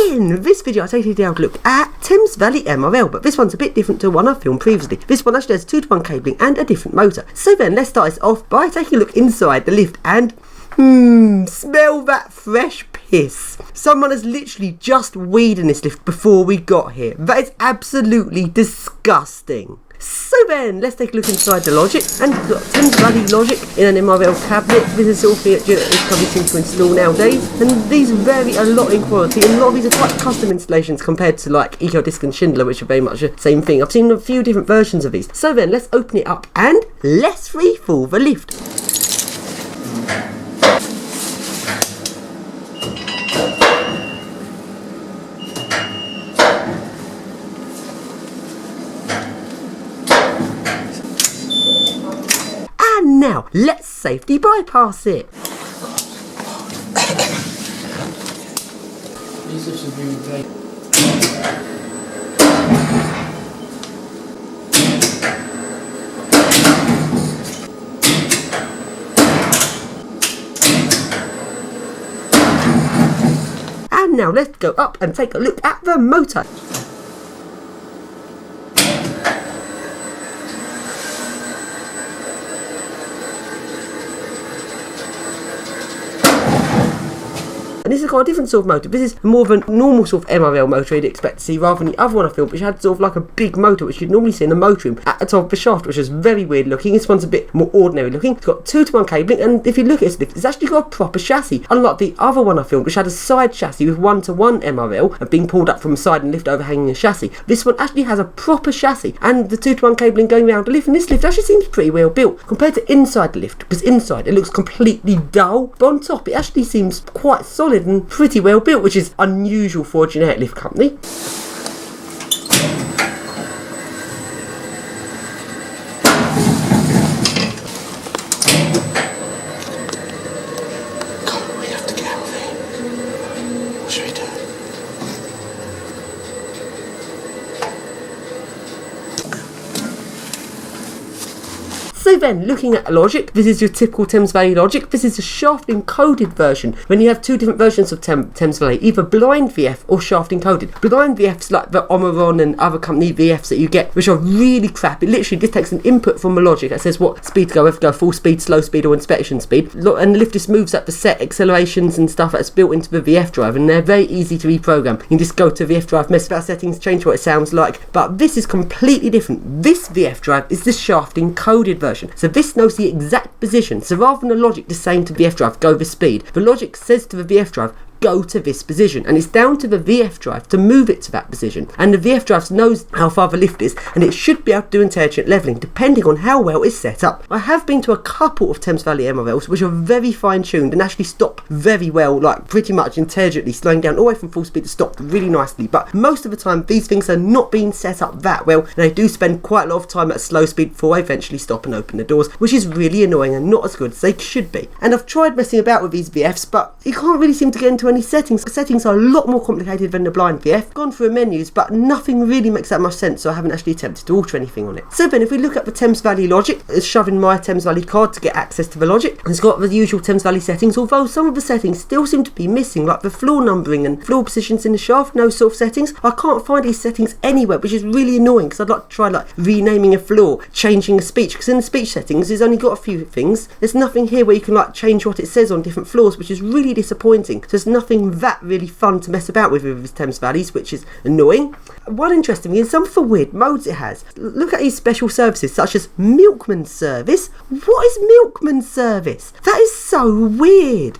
In this video I take you down to look at Thames Valley MRL, but this one's a bit different to one I filmed previously. This one actually has 2-to-1 cabling and a different motor. So then let's start this off by taking a look inside the lift and smell that fresh piss. Someone has literally just weed in this lift before we got here. That is absolutely disgusting. So then, let's take a look inside the logic, and we've got Thames Valley logic in an MRL cabinet. This is all feature that is probably seem to install nowadays, and these vary a lot in quality, and a lot of these are quite custom installations compared to like EcoDisc and Schindler, which are very much the same thing. I've seen a few different versions of these. So then, let's open it up and let's freefall the lift. And now, let's safety bypass it. And now, let's go up and take a look at the motor. And this has got a different sort of motor. This is more of a normal sort of MRL motor you'd expect to see, rather than the other one I filmed, which had sort of like a big motor, which you'd normally see in the motor room at the top of the shaft, which is very weird looking. This one's a bit more ordinary looking. It's got 2-to-1 cabling, and if you look at this lift, it's actually got a proper chassis, unlike the other one I filmed, which had a side chassis with 1-to-1 MRL and being pulled up from the side and lift overhanging the chassis. This one actually has a proper chassis and the 2-to-1 cabling going around the lift, and this lift actually seems pretty well built compared to inside the lift, because inside it looks completely dull, but on top it actually seems quite solid and pretty well built, which is unusual for a generic lift company. We have to get out of here. What should we do? So then, looking at the logic, this is your typical Thames Valley logic. This is a shaft encoded version, when you have two different versions of Thames Valley, either blind VF or shaft encoded. Blind VFs like the Omron and other company VFs that you get, which are really crap. It literally just takes an input from a logic that says what speed to go, if to go full speed, slow speed or inspection speed, and the lift just moves up the set accelerations and stuff that's built into the VF drive, and they're very easy to reprogram. You can just go to VF drive, mess with our settings, change what it sounds like, but this is completely different. This VF drive is the shaft encoded version. So this knows the exact position. So rather than the logic just saying to VF drive, go this speed, the logic says to the VF drive, go to this position, and it's down to the VF drive to move it to that position, and the VF drive knows how far the lift is, and it should be able to do intelligent levelling depending on how well it's set up. I have been to a couple of Thames Valley MRLs which are very fine tuned and actually stop very well, like pretty much intelligently, slowing down all the way from full speed to stop really nicely, but most of the time these things are not being set up that well, and they do spend quite a lot of time at slow speed before they eventually stop and open the doors, which is really annoying and not as good as they should be. And I've tried messing about with these VFs, but you can't really seem to get into any settings. The settings are a lot more complicated than the blind VF. Gone through menus, but nothing really makes that much sense, so I haven't actually attempted to alter anything on it. So then if we look at the Thames Valley logic, it's shoving my Thames Valley card to get access to the logic. It's got the usual Thames Valley settings, although some of the settings still seem to be missing, like the floor numbering and floor positions in the shaft, no sort of settings. I can't find these settings anywhere, which is really annoying, because I'd like to try like renaming a floor, changing a speech, because in the speech settings it's only got a few things. There's nothing here where you can like change what it says on different floors, which is really disappointing. So there's nothing that really fun to mess about with his Thames Valleys, which is annoying. One interesting thing is some of the weird modes it has. Look at these special services such as Milkman Service. What is Milkman Service? That is so weird.